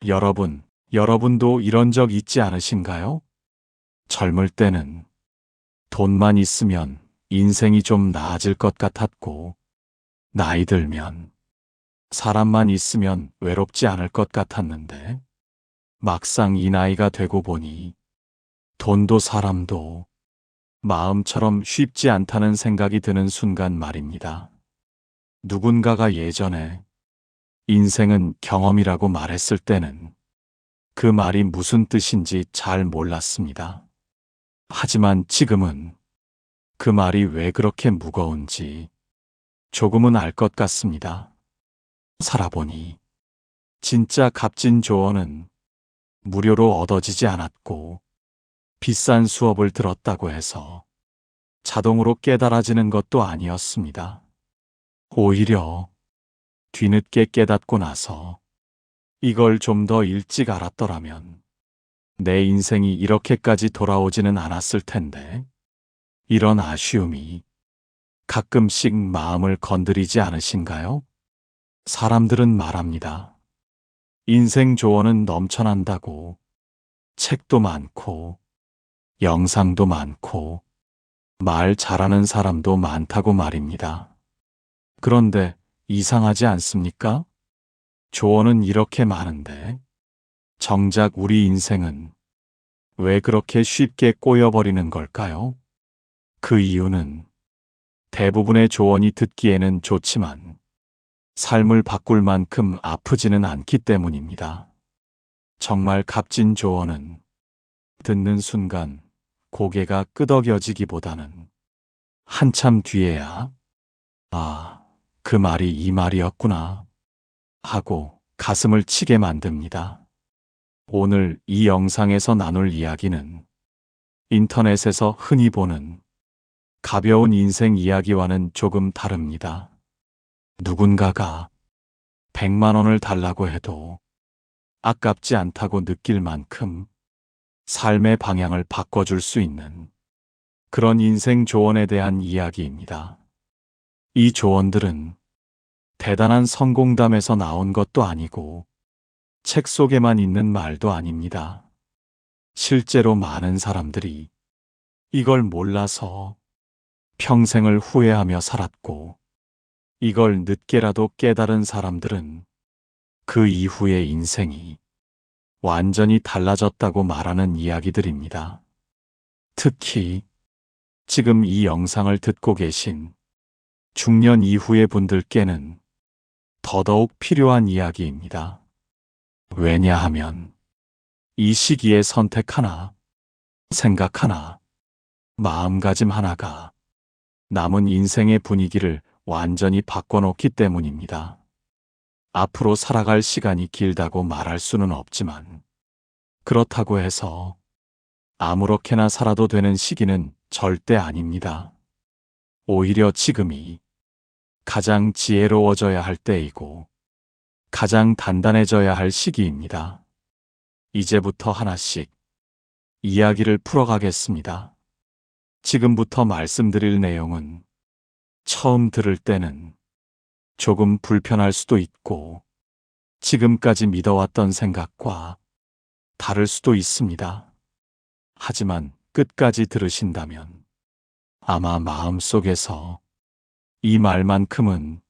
여러분도 이런 적 있지 않으신가요? 젊을 때는 돈만 있으면 인생이 좀 나아질 것 같았고, 나이 들면 사람만 있으면 외롭지 않을 것 같았는데, 막상 이 나이가 되고 보니 돈도 사람도 마음처럼 쉽지 않다는 생각이 드는 순간 말입니다. 누군가가 예전에 인생은 경험이라고 말했을 때는 그 말이 무슨 뜻인지 잘 몰랐습니다. 하지만 지금은 그 말이 왜 그렇게 무거운지 조금은 알 것 같습니다. 살아보니 진짜 값진 조언은 무료로 얻어지지 않았고, 비싼 수업을 들었다고 해서 자동으로 깨달아지는 것도 아니었습니다. 오히려 뒤늦게 깨닫고 나서 이걸 좀 더 일찍 알았더라면 내 인생이 이렇게까지 돌아오지는 않았을 텐데, 이런 아쉬움이 가끔씩 마음을 건드리지 않으신가요? 사람들은 말합니다. 인생 조언은 넘쳐난다고. 책도 많고, 영상도 많고, 말 잘하는 사람도 많다고 말입니다. 그런데 이상하지 않습니까? 조언은 이렇게 많은데, 정작 우리 인생은 왜 그렇게 쉽게 꼬여버리는 걸까요? 그 이유는 대부분의 조언이 듣기에는 좋지만 삶을 바꿀 만큼 아프지는 않기 때문입니다. 정말 값진 조언은 듣는 순간 고개가 끄덕여지기보다는 한참 뒤에야 아, 그 말이 이 말이었구나 하고 가슴을 치게 만듭니다. 오늘 이 영상에서 나눌 이야기는 인터넷에서 흔히 보는 가벼운 인생 이야기와는 조금 다릅니다. 누군가가 100만 원을 달라고 해도 아깝지 않다고 느낄 만큼 삶의 방향을 바꿔줄 수 있는 그런 인생 조언에 대한 이야기입니다. 이 조언들은 대단한 성공담에서 나온 것도 아니고 책 속에만 있는 말도 아닙니다. 실제로 많은 사람들이 이걸 몰라서 평생을 후회하며 살았고, 이걸 늦게라도 깨달은 사람들은 그 이후의 인생이 완전히 달라졌다고 말하는 이야기들입니다. 특히 지금 이 영상을 듣고 계신 중년 이후의 분들께는 더더욱 필요한 이야기입니다. 왜냐하면 이 시기에 선택 하나, 생각 하나, 마음가짐 하나가 남은 인생의 분위기를 완전히 바꿔놓기 때문입니다. 앞으로 살아갈 시간이 길다고 말할 수는 없지만, 그렇다고 해서 아무렇게나 살아도 되는 시기는 절대 아닙니다. 오히려 지금이 가장 지혜로워져야 할 때이고 가장 단단해져야 할 시기입니다. 이제부터 하나씩 이야기를 풀어가겠습니다. 지금부터 말씀드릴 내용은 처음 들을 때는 조금 불편할 수도 있고 지금까지 믿어왔던 생각과 다를 수도 있습니다. 하지만 끝까지 들으신다면 아마 마음속에서 이 말만큼은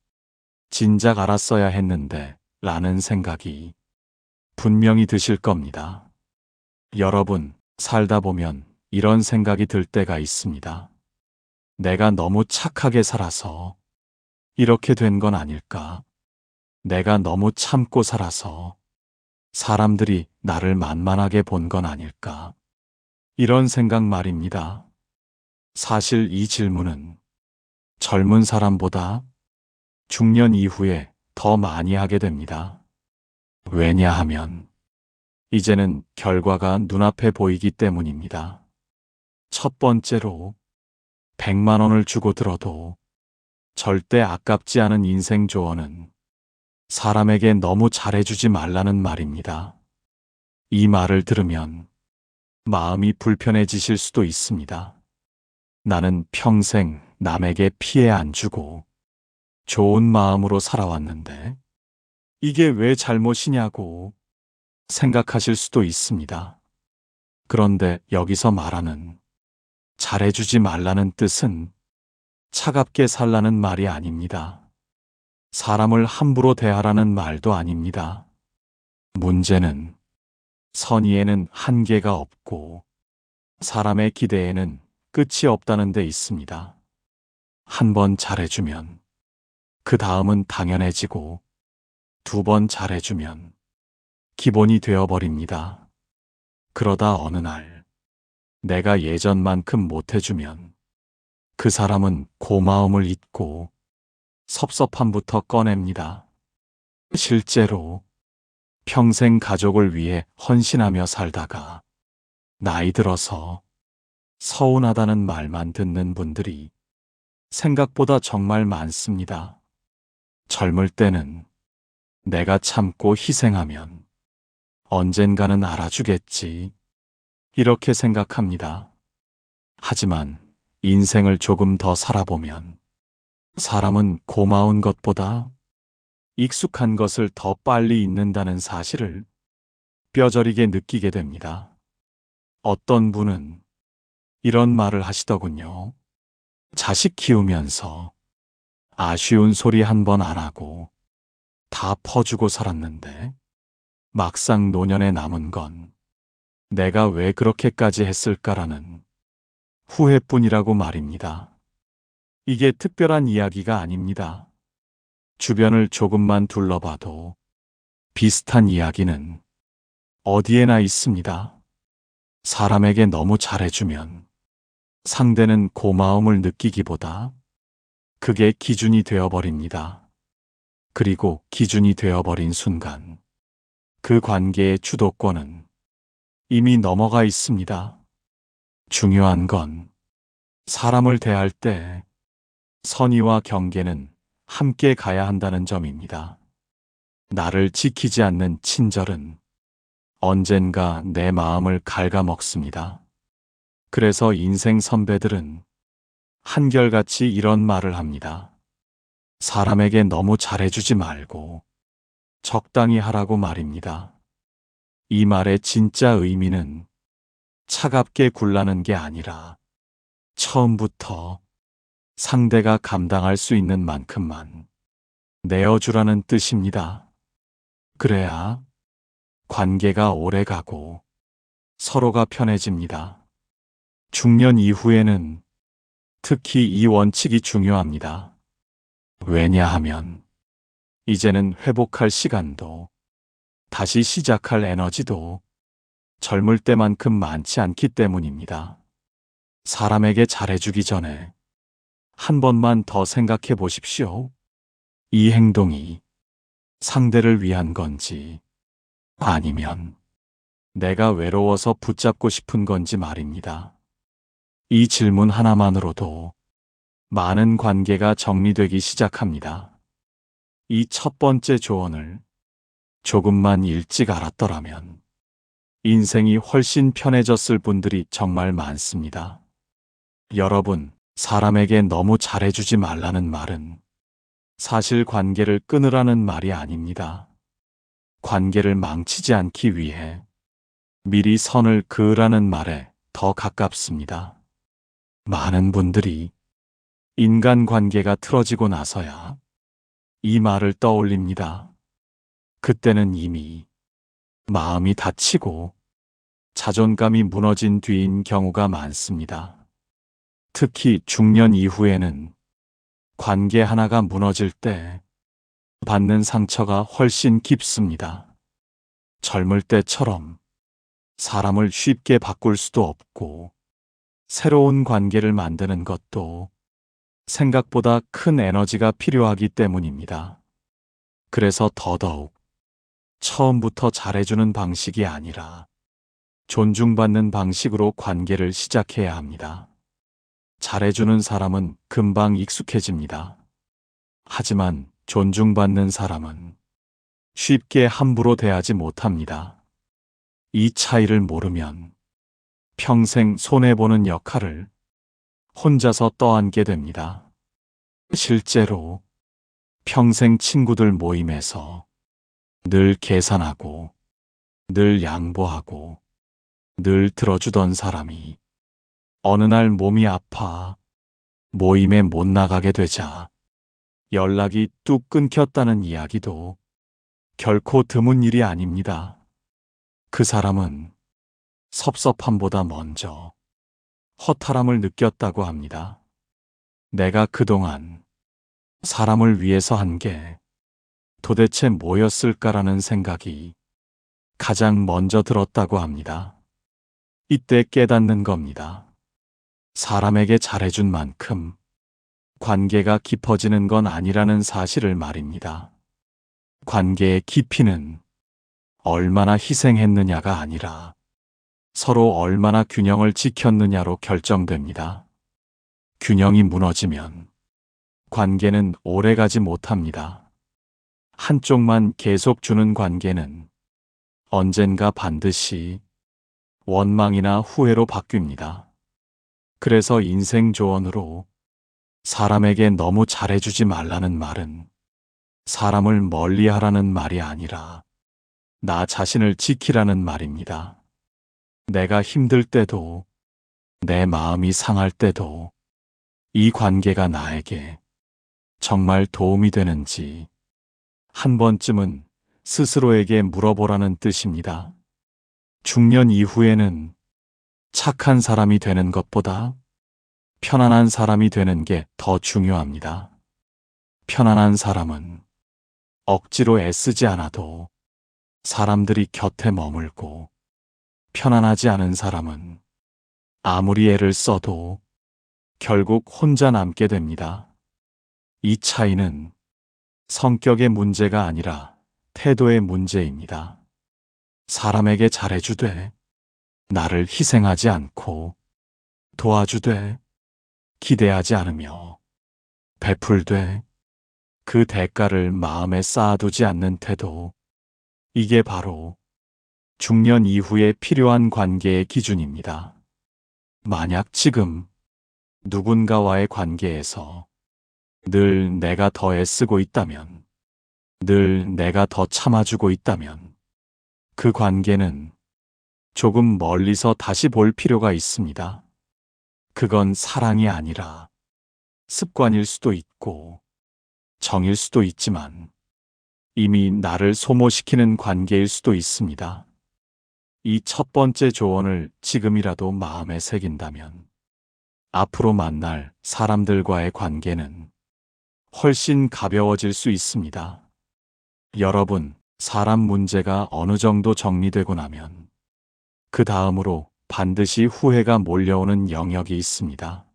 진작 알았어야 했는데 라는 생각이 분명히 드실 겁니다. 여러분, 살다 보면 이런 생각이 들 때가 있습니다. 내가 너무 착하게 살아서 이렇게 된 건 아닐까? 내가 너무 참고 살아서 사람들이 나를 만만하게 본 건 아닐까? 이런 생각 말입니다. 사실 이 질문은 젊은 사람보다 중년 이후에 더 많이 하게 됩니다. 왜냐하면 이제는 결과가 눈앞에 보이기 때문입니다. 첫 번째로 100만 원을 주고 들어도 절대 아깝지 않은 인생 조언은 사람에게 너무 잘해주지 말라는 말입니다. 이 말을 들으면 마음이 불편해지실 수도 있습니다. 나는 평생 남에게 피해 안 주고 좋은 마음으로 살아왔는데 이게 왜 잘못이냐고. 생각하실 수도 있습니다. 그런데 여기서 말하는 잘해주지 말라는 뜻은 차갑게 살라는 말이 아닙니다. 사람을 함부로 대하라는 말도 아닙니다. 문제는 선의에는 한계가 없고 사람의 기대에는 끝이 없다는 데 있습니다. 한 번 잘해주면 그 다음은 당연해지고 두 번 잘해주면 기본이 되어버립니다. 그러다 어느 날 내가 예전만큼 못해주면 그 사람은 고마움을 잊고 섭섭함부터 꺼냅니다. 실제로 평생 가족을 위해 헌신하며 살다가 나이 들어서 서운하다는 말만 듣는 분들이 생각보다 정말 많습니다. 젊을 때는 내가 참고 희생하면 언젠가는 알아주겠지, 이렇게 생각합니다. 하지만 인생을 조금 더 살아보면 사람은 고마운 것보다 익숙한 것을 더 빨리 잊는다는 사실을 뼈저리게 느끼게 됩니다. 어떤 분은 이런 말을 하시더군요. 자식 키우면서 아쉬운 소리 한 번 안 하고 다 퍼주고 살았는데 막상 노년에 남은 건 내가 왜 그렇게까지 했을까라는 후회뿐이라고 말입니다. 이게 특별한 이야기가 아닙니다. 주변을 조금만 둘러봐도 비슷한 이야기는 어디에나 있습니다. 사람에게 너무 잘해주면 상대는 고마움을 느끼기보다 그게 기준이 되어버립니다. 그리고 기준이 되어버린 순간 그 관계의 주도권은 이미 넘어가 있습니다. 중요한 건 사람을 대할 때 선의와 경계는 함께 가야 한다는 점입니다. 나를 지키지 않는 친절은 언젠가 내 마음을 갉아먹습니다. 그래서 인생 선배들은 한결같이 이런 말을 합니다. 사람에게 너무 잘해주지 말고 적당히 하라고 말입니다. 이 말의 진짜 의미는 차갑게 굴라는 게 아니라 처음부터 상대가 감당할 수 있는 만큼만 내어주라는 뜻입니다. 그래야 관계가 오래가고 서로가 편해집니다. 중년 이후에는 특히 이 원칙이 중요합니다. 왜냐하면 이제는 회복할 시간도 다시 시작할 에너지도 젊을 때만큼 많지 않기 때문입니다. 사람에게 잘해주기 전에 한 번만 더 생각해 보십시오. 이 행동이 상대를 위한 건지 아니면 내가 외로워서 붙잡고 싶은 건지 말입니다. 이 질문 하나만으로도 많은 관계가 정리되기 시작합니다. 이 첫 번째 조언을 조금만 일찍 알았더라면 인생이 훨씬 편해졌을 분들이 정말 많습니다. 여러분, 사람에게 너무 잘해주지 말라는 말은 사실 관계를 끊으라는 말이 아닙니다. 관계를 망치지 않기 위해 미리 선을 그으라는 말에 더 가깝습니다. 많은 분들이 인간관계가 틀어지고 나서야 이 말을 떠올립니다. 그때는 이미 마음이 다치고 자존감이 무너진 뒤인 경우가 많습니다. 특히 중년 이후에는 관계 하나가 무너질 때 받는 상처가 훨씬 깊습니다. 젊을 때처럼 사람을 쉽게 바꿀 수도 없고 새로운 관계를 만드는 것도 생각보다 큰 에너지가 필요하기 때문입니다. 그래서 더더욱 처음부터 잘해주는 방식이 아니라 존중받는 방식으로 관계를 시작해야 합니다. 잘해주는 사람은 금방 익숙해집니다. 하지만 존중받는 사람은 쉽게 함부로 대하지 못합니다. 이 차이를 모르면 평생 손해보는 역할을 혼자서 떠안게 됩니다. 실제로 평생 친구들 모임에서 늘 계산하고 늘 양보하고 늘 들어주던 사람이 어느 날 몸이 아파 모임에 못 나가게 되자 연락이 뚝 끊겼다는 이야기도 결코 드문 일이 아닙니다. 그 사람은 섭섭함보다 먼저 허탈함을 느꼈다고 합니다. 내가 그동안 사람을 위해서 한 게 도대체 뭐였을까라는 생각이 가장 먼저 들었다고 합니다. 이때 깨닫는 겁니다. 사람에게 잘해준 만큼 관계가 깊어지는 건 아니라는 사실을 말입니다. 관계의 깊이는 얼마나 희생했느냐가 아니라 서로 얼마나 균형을 지켰느냐로 결정됩니다. 균형이 무너지면 관계는 오래가지 못합니다. 한쪽만 계속 주는 관계는 언젠가 반드시 원망이나 후회로 바뀝니다. 그래서 인생 조언으로 사람에게 너무 잘해주지 말라는 말은 사람을 멀리하라는 말이 아니라 나 자신을 지키라는 말입니다. 내가 힘들 때도 내 마음이 상할 때도 이 관계가 나에게 정말 도움이 되는지 한 번쯤은 스스로에게 물어보라는 뜻입니다. 중년 이후에는 착한 사람이 되는 것보다 편안한 사람이 되는 게 더 중요합니다. 편안한 사람은 억지로 애쓰지 않아도 사람들이 곁에 머물고, 편안하지 않은 사람은 아무리 애를 써도 결국 혼자 남게 됩니다. 이 차이는 성격의 문제가 아니라 태도의 문제입니다. 사람에게 잘해주되 나를 희생하지 않고, 도와주되 기대하지 않으며, 베풀되 그 대가를 마음에 쌓아두지 않는 태도, 이게 바로 중년 이후에 필요한 관계의 기준입니다. 만약 지금 누군가와의 관계에서 늘 내가 더 애쓰고 있다면, 늘 내가 더 참아주고 있다면 그 관계는 조금 멀리서 다시 볼 필요가 있습니다. 그건 사랑이 아니라 습관일 수도 있고 정일 수도 있지만 이미 나를 소모시키는 관계일 수도 있습니다. 이 첫 번째 조언을 지금이라도 마음에 새긴다면 앞으로 만날 사람들과의 관계는 훨씬 가벼워질 수 있습니다. 여러분, 사람 문제가 어느 정도 정리되고 나면 그 다음으로 반드시 후회가 몰려오는 영역이 있습니다.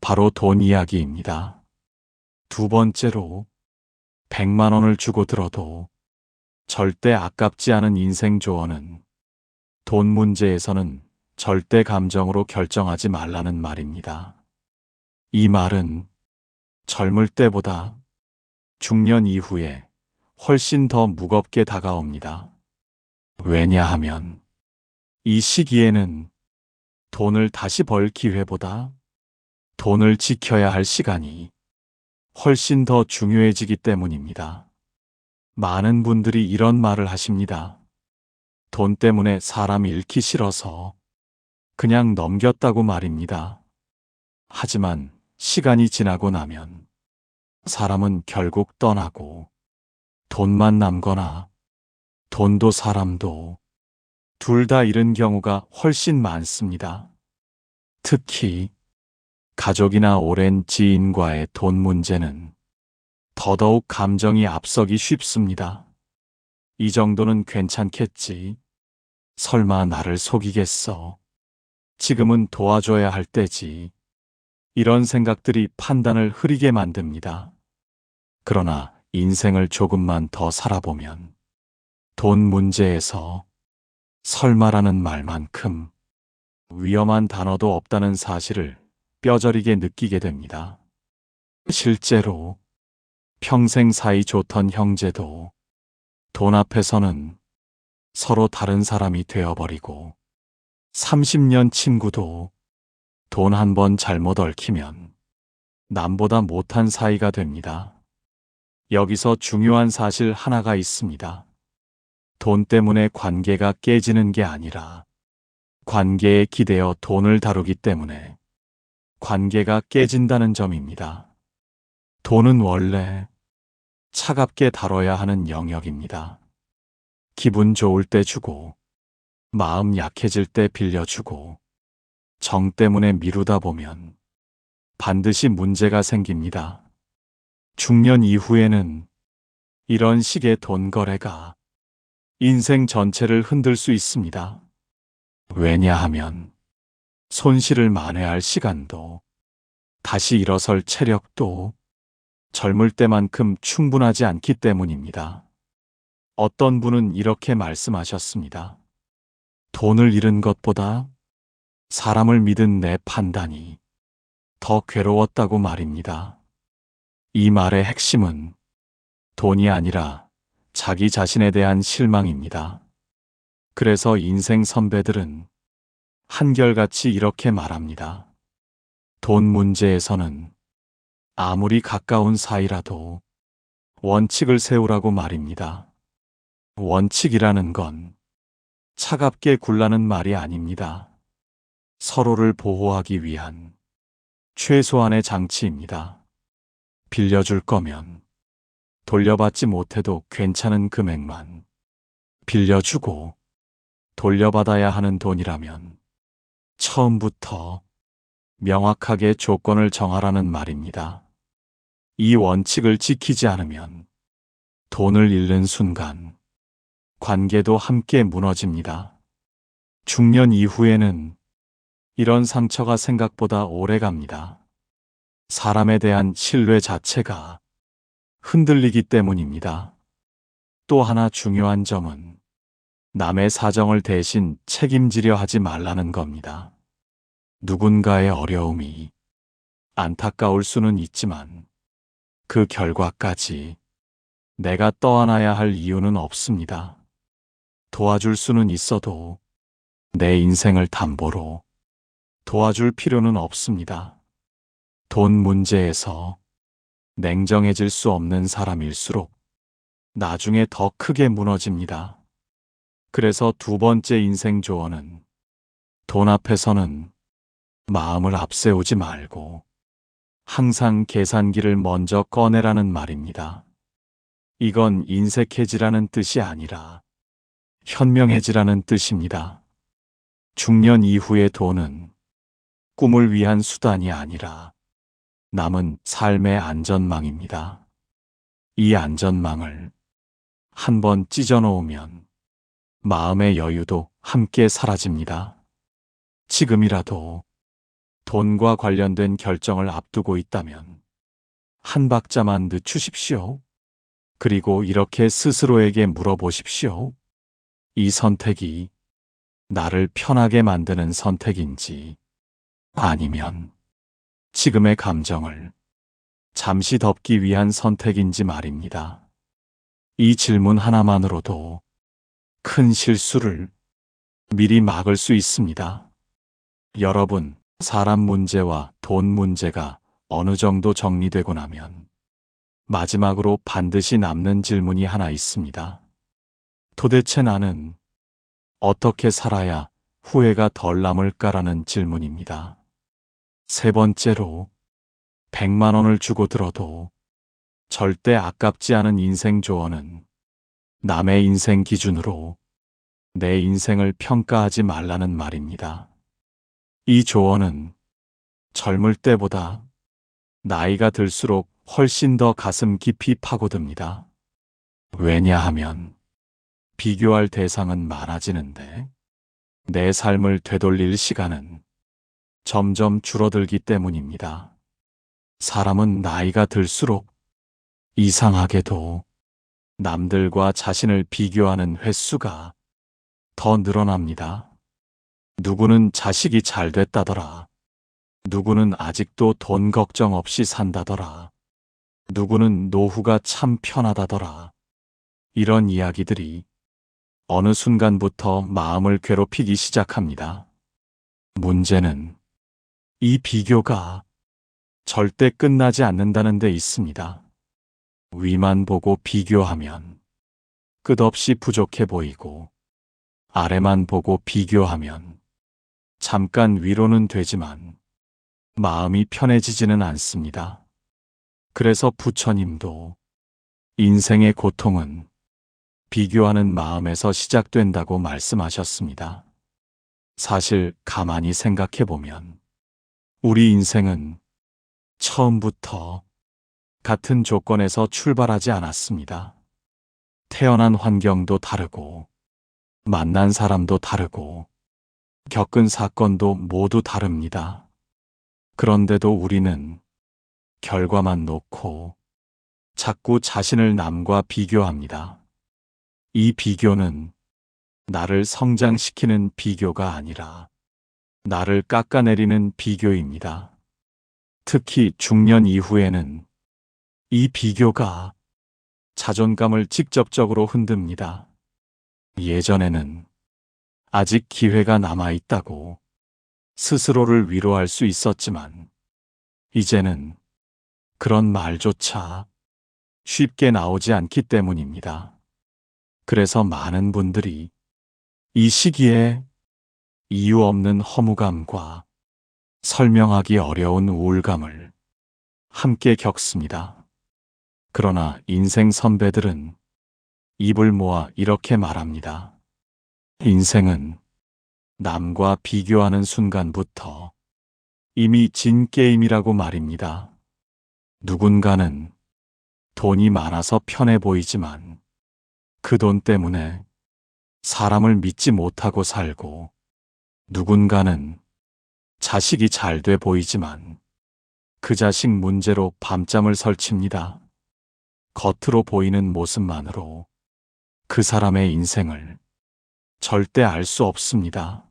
바로 돈 이야기입니다. 두 번째로 100만 원을 주고 들어도 절대 아깝지 않은 인생 조언은 돈 문제에서는 절대 감정으로 결정하지 말라는 말입니다. 이 말은 젊을 때보다 중년 이후에 훨씬 더 무겁게 다가옵니다. 왜냐하면 이 시기에는 돈을 다시 벌 기회보다 돈을 지켜야 할 시간이 훨씬 더 중요해지기 때문입니다. 많은 분들이 이런 말을 하십니다. 돈 때문에 사람 잃기 싫어서 그냥 넘겼다고 말입니다. 하지만 시간이 지나고 나면 사람은 결국 떠나고 돈만 남거나 돈도 사람도 둘 다 잃은 경우가 훨씬 많습니다. 특히 가족이나 오랜 지인과의 돈 문제는 더더욱 감정이 앞서기 쉽습니다. 이 정도는 괜찮겠지. 설마 나를 속이겠어. 지금은 도와줘야 할 때지. 이런 생각들이 판단을 흐리게 만듭니다. 그러나 인생을 조금만 더 살아보면 돈 문제에서 설마라는 말만큼 위험한 단어도 없다는 사실을 뼈저리게 느끼게 됩니다. 실제로 평생 사이 좋던 형제도 돈 앞에서는 서로 다른 사람이 되어버리고, 30년 친구도 돈 한 번 잘못 얽히면 남보다 못한 사이가 됩니다. 여기서 중요한 사실 하나가 있습니다. 돈 때문에 관계가 깨지는 게 아니라 관계에 기대어 돈을 다루기 때문에 관계가 깨진다는 점입니다. 돈은 원래 차갑게 다뤄야 하는 영역입니다. 기분 좋을 때 주고, 마음 약해질 때 빌려주고, 정 때문에 미루다 보면 반드시 문제가 생깁니다. 중년 이후에는 이런 식의 돈 거래가 인생 전체를 흔들 수 있습니다. 왜냐하면 손실을 만회할 시간도 다시 일어설 체력도 젊을 때만큼 충분하지 않기 때문입니다. 어떤 분은 이렇게 말씀하셨습니다. 돈을 잃은 것보다 사람을 믿은 내 판단이 더 괴로웠다고 말입니다. 이 말의 핵심은 돈이 아니라 자기 자신에 대한 실망입니다. 그래서 인생 선배들은 한결같이 이렇게 말합니다. 돈 문제에서는 아무리 가까운 사이라도 원칙을 세우라고 말입니다. 원칙이라는 건 차갑게 굴라는 말이 아닙니다. 서로를 보호하기 위한 최소한의 장치입니다. 빌려줄 거면 돌려받지 못해도 괜찮은 금액만 빌려주고 돌려받아야 하는 돈이라면 처음부터 명확하게 조건을 정하라는 말입니다. 이 원칙을 지키지 않으면 돈을 잃는 순간 관계도 함께 무너집니다. 중년 이후에는 이런 상처가 생각보다 오래 갑니다. 사람에 대한 신뢰 자체가 흔들리기 때문입니다. 또 하나 중요한 점은 남의 사정을 대신 책임지려 하지 말라는 겁니다. 누군가의 어려움이 안타까울 수는 있지만 그 결과까지 내가 떠안아야 할 이유는 없습니다. 도와줄 수는 있어도 내 인생을 담보로 도와줄 필요는 없습니다. 돈 문제에서 냉정해질 수 없는 사람일수록 나중에 더 크게 무너집니다. 그래서 두 번째 인생 조언은 돈 앞에서는 마음을 앞세우지 말고 항상 계산기를 먼저 꺼내라는 말입니다. 이건 인색해지라는 뜻이 아니라 현명해지라는 뜻입니다. 중년 이후의 돈은 꿈을 위한 수단이 아니라 남은 삶의 안전망입니다. 이 안전망을 한번 찢어놓으면 마음의 여유도 함께 사라집니다. 지금이라도 돈과 관련된 결정을 앞두고 있다면 한 박자만 늦추십시오. 그리고 이렇게 스스로에게 물어보십시오. 이 선택이 나를 편하게 만드는 선택인지 아니면 지금의 감정을 잠시 덮기 위한 선택인지 말입니다. 이 질문 하나만으로도 큰 실수를 미리 막을 수 있습니다. 여러분, 사람 문제와 돈 문제가 어느 정도 정리되고 나면 마지막으로 반드시 남는 질문이 하나 있습니다. 도대체 나는 어떻게 살아야 후회가 덜 남을까라는 질문입니다. 세 번째로 100만 원을 주고 들어도 절대 아깝지 않은 인생 조언은 남의 인생 기준으로 내 인생을 평가하지 말라는 말입니다. 이 조언은 젊을 때보다 나이가 들수록 훨씬 더 가슴 깊이 파고듭니다. 왜냐하면 비교할 대상은 많아지는데 내 삶을 되돌릴 시간은 점점 줄어들기 때문입니다. 사람은 나이가 들수록 이상하게도 남들과 자신을 비교하는 횟수가 더 늘어납니다. 누구는 자식이 잘 됐다더라. 누구는 아직도 돈 걱정 없이 산다더라. 누구는 노후가 참 편하다더라. 이런 이야기들이 어느 순간부터 마음을 괴롭히기 시작합니다. 문제는 이 비교가 절대 끝나지 않는다는 데 있습니다. 위만 보고 비교하면 끝없이 부족해 보이고 아래만 보고 비교하면 잠깐 위로는 되지만 마음이 편해지지는 않습니다. 그래서 부처님도 인생의 고통은 비교하는 마음에서 시작된다고 말씀하셨습니다. 사실 가만히 생각해 보면 우리 인생은 처음부터 같은 조건에서 출발하지 않았습니다. 태어난 환경도 다르고 만난 사람도 다르고 겪은 사건도 모두 다릅니다. 그런데도 우리는 결과만 놓고 자꾸 자신을 남과 비교합니다. 이 비교는 나를 성장시키는 비교가 아니라 나를 깎아내리는 비교입니다. 특히 중년 이후에는 이 비교가 자존감을 직접적으로 흔듭니다. 예전에는 아직 기회가 남아있다고 스스로를 위로할 수 있었지만 이제는 그런 말조차 쉽게 나오지 않기 때문입니다. 그래서 많은 분들이 이 시기에 이유 없는 허무감과 설명하기 어려운 우울감을 함께 겪습니다. 그러나 인생 선배들은 입을 모아 이렇게 말합니다. 인생은 남과 비교하는 순간부터 이미 진 게임이라고 말입니다. 누군가는 돈이 많아서 편해 보이지만 그 돈 때문에 사람을 믿지 못하고 살고, 누군가는 자식이 잘 돼 보이지만 그 자식 문제로 밤잠을 설칩니다. 겉으로 보이는 모습만으로 그 사람의 인생을 절대 알 수 없습니다.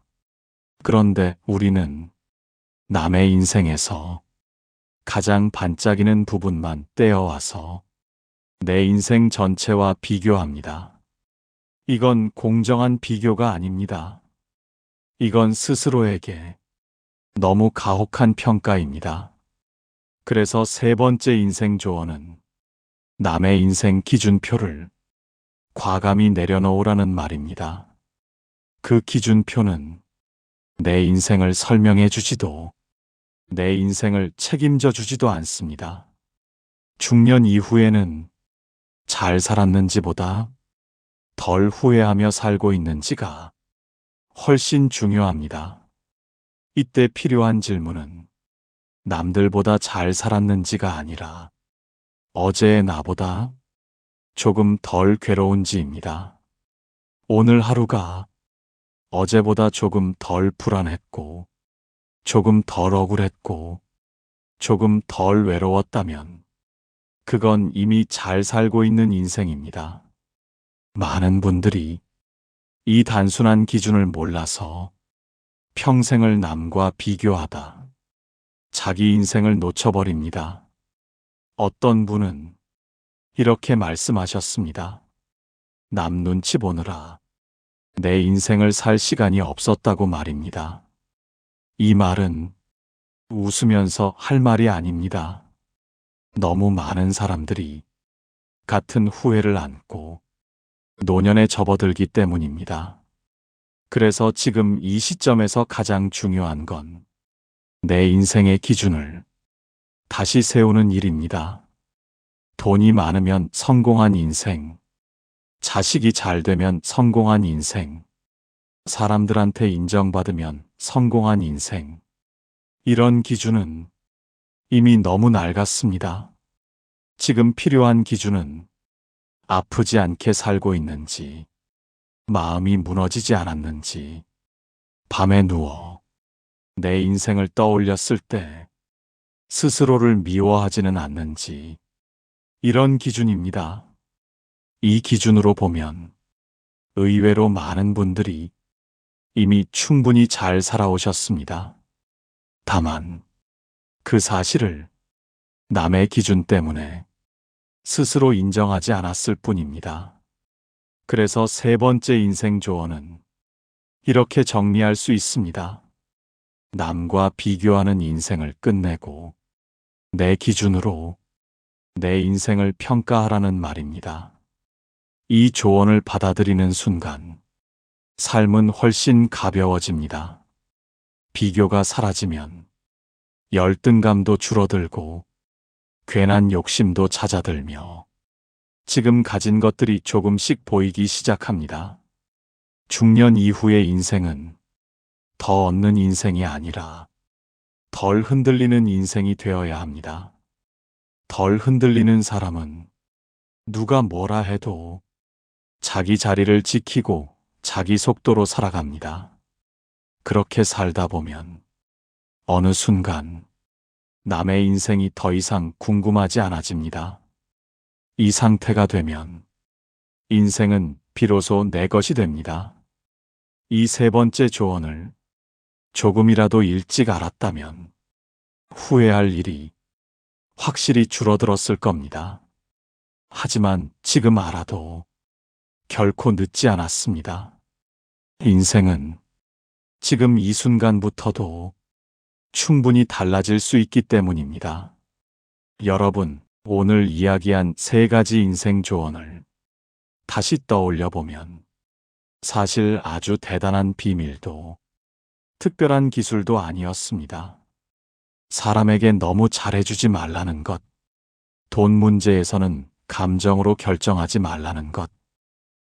그런데 우리는 남의 인생에서 가장 반짝이는 부분만 떼어와서 내 인생 전체와 비교합니다. 이건 공정한 비교가 아닙니다. 이건 스스로에게 너무 가혹한 평가입니다. 그래서 세 번째 인생 조언은 남의 인생 기준표를 과감히 내려놓으라는 말입니다. 그 기준표는 내 인생을 설명해 주지도 내 인생을 책임져 주지도 않습니다. 중년 이후에는 잘 살았는지보다 덜 후회하며 살고 있는지가 훨씬 중요합니다. 이때 필요한 질문은 남들보다 잘 살았는지가 아니라 어제의 나보다 조금 덜 괴로운지입니다. 오늘 하루가 어제보다 조금 덜 불안했고, 조금 덜 억울했고, 조금 덜 외로웠다면 그건 이미 잘 살고 있는 인생입니다. 많은 분들이 이 단순한 기준을 몰라서 평생을 남과 비교하다 자기 인생을 놓쳐버립니다. 어떤 분은 이렇게 말씀하셨습니다. 남 눈치 보느라 내 인생을 살 시간이 없었다고 말입니다. 이 말은 웃으면서 할 말이 아닙니다. 너무 많은 사람들이 같은 후회를 안고 노년에 접어들기 때문입니다. 그래서 지금 이 시점에서 가장 중요한 건 내 인생의 기준을 다시 세우는 일입니다. 돈이 많으면 성공한 인생, 자식이 잘 되면 성공한 인생, 사람들한테 인정받으면 성공한 인생. 이런 기준은 이미 너무 낡았습니다. 지금 필요한 기준은 아프지 않게 살고 있는지, 마음이 무너지지 않았는지, 밤에 누워 내 인생을 떠올렸을 때 스스로를 미워하지는 않는지, 이런 기준입니다. 이 기준으로 보면 의외로 많은 분들이 이미 충분히 잘 살아오셨습니다. 다만 그 사실을 남의 기준 때문에 스스로 인정하지 않았을 뿐입니다. 그래서 세 번째 인생 조언은 이렇게 정리할 수 있습니다. 남과 비교하는 인생을 끝내고 내 기준으로 내 인생을 평가하라는 말입니다. 이 조언을 받아들이는 순간 삶은 훨씬 가벼워집니다. 비교가 사라지면 열등감도 줄어들고 괜한 욕심도 잦아들며 지금 가진 것들이 조금씩 보이기 시작합니다. 중년 이후의 인생은 더 얻는 인생이 아니라 덜 흔들리는 인생이 되어야 합니다. 덜 흔들리는 사람은 누가 뭐라 해도 자기 자리를 지키고 자기 속도로 살아갑니다. 그렇게 살다 보면 어느 순간 남의 인생이 더 이상 궁금하지 않아집니다. 이 상태가 되면 인생은 비로소 내 것이 됩니다. 이 세 번째 조언을 조금이라도 일찍 알았다면 후회할 일이 확실히 줄어들었을 겁니다. 하지만 지금 알아도 결코 늦지 않았습니다. 인생은 지금 이 순간부터도 충분히 달라질 수 있기 때문입니다. 여러분, 오늘 이야기한 세 가지 인생 조언을 다시 떠올려 보면 사실 아주 대단한 비밀도 특별한 기술도 아니었습니다. 사람에게 너무 잘해주지 말라는 것, 돈 문제에서는 감정으로 결정하지 말라는 것,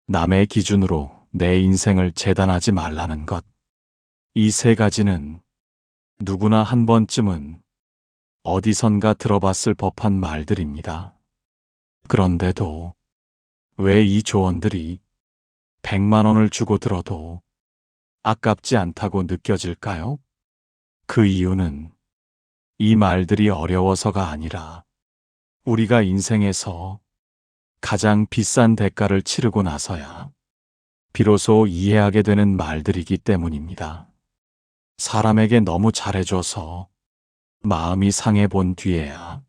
남의 기준으로 내 인생을 재단하지 말라는 것. 이 세 가지는 누구나 한 번쯤은 어디선가 들어봤을 법한 말들입니다. 그런데도 왜 이 조언들이 100만 원을 주고 들어도 아깝지 않다고 느껴질까요? 그 이유는 이 말들이 어려워서가 아니라 우리가 인생에서 가장 비싼 대가를 치르고 나서야 비로소 이해하게 되는 말들이기 때문입니다. 사람에게 너무 잘해줘서 마음이 상해본 뒤에야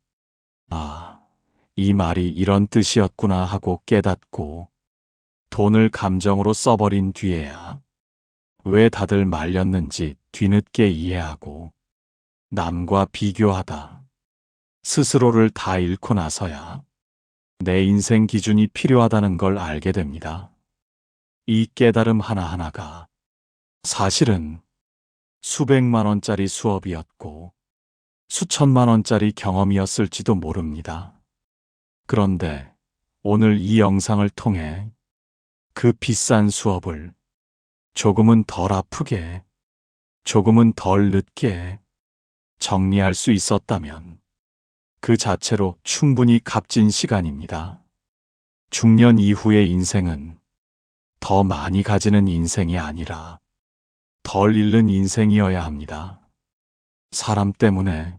이 말이 이런 뜻이었구나 하고 깨닫고 돈을 감정으로 써버린 뒤에야 왜 다들 말렸는지 뒤늦게 이해하고 남과 비교하다 스스로를 다 잃고 나서야 내 인생 기준이 필요하다는 걸 알게 됩니다. 이 깨달음 하나하나가 사실은 수백만 원짜리 수업이었고 수천만 원짜리 경험이었을지도 모릅니다. 그런데 오늘 이 영상을 통해 그 비싼 수업을 조금은 덜 아프게, 조금은 덜 늦게 정리할 수 있었다면 그 자체로 충분히 값진 시간입니다. 중년 이후의 인생은 더 많이 가지는 인생이 아니라 덜 잃는 인생이어야 합니다. 사람 때문에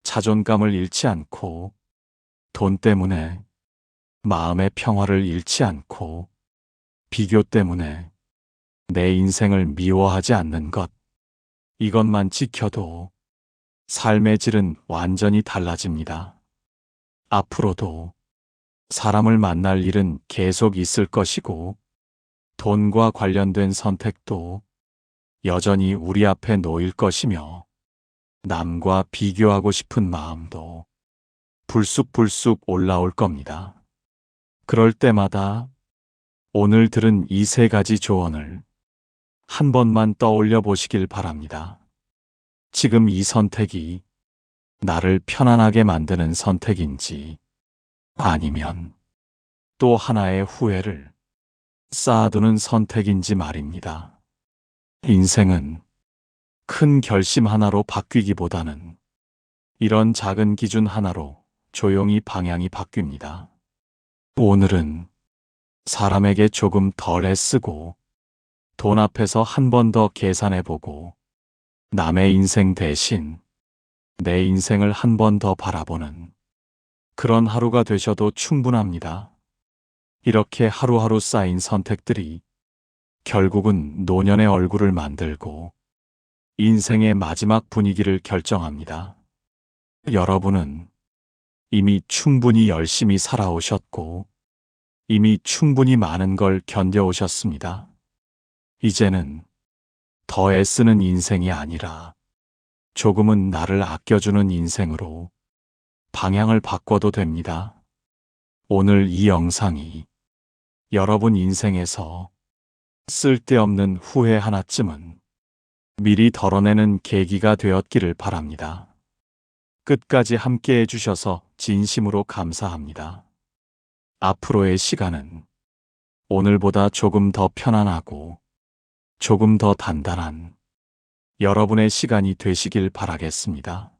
자존감을 잃지 않고 돈 때문에 마음의 평화를 잃지 않고 비교 때문에 내 인생을 미워하지 않는 것, 이것만 지켜도 삶의 질은 완전히 달라집니다. 앞으로도 사람을 만날 일은 계속 있을 것이고 돈과 관련된 선택도 여전히 우리 앞에 놓일 것이며 남과 비교하고 싶은 마음도 불쑥불쑥 올라올 겁니다. 그럴 때마다 오늘 들은 이 세 가지 조언을 한 번만 떠올려 보시길 바랍니다. 지금 이 선택이 나를 편안하게 만드는 선택인지 아니면 또 하나의 후회를 쌓아두는 선택인지 말입니다. 인생은 큰 결심 하나로 바뀌기보다는 이런 작은 기준 하나로 조용히 방향이 바뀝니다. 오늘은 사람에게 조금 덜 애쓰고 돈 앞에서 한 번 더 계산해보고 남의 인생 대신 내 인생을 한 번 더 바라보는 그런 하루가 되셔도 충분합니다. 이렇게 하루하루 쌓인 선택들이 결국은 노년의 얼굴을 만들고 인생의 마지막 분위기를 결정합니다. 여러분은 이미 충분히 열심히 살아오셨고 이미 충분히 많은 걸 견뎌오셨습니다. 이제는 더 애쓰는 인생이 아니라 조금은 나를 아껴주는 인생으로 방향을 바꿔도 됩니다. 오늘 이 영상이 여러분 인생에서 쓸데없는 후회 하나쯤은 미리 덜어내는 계기가 되었기를 바랍니다. 끝까지 함께 해주셔서 진심으로 감사합니다. 앞으로의 시간은 오늘보다 조금 더 편안하고 조금 더 단단한 여러분의 시간이 되시길 바라겠습니다.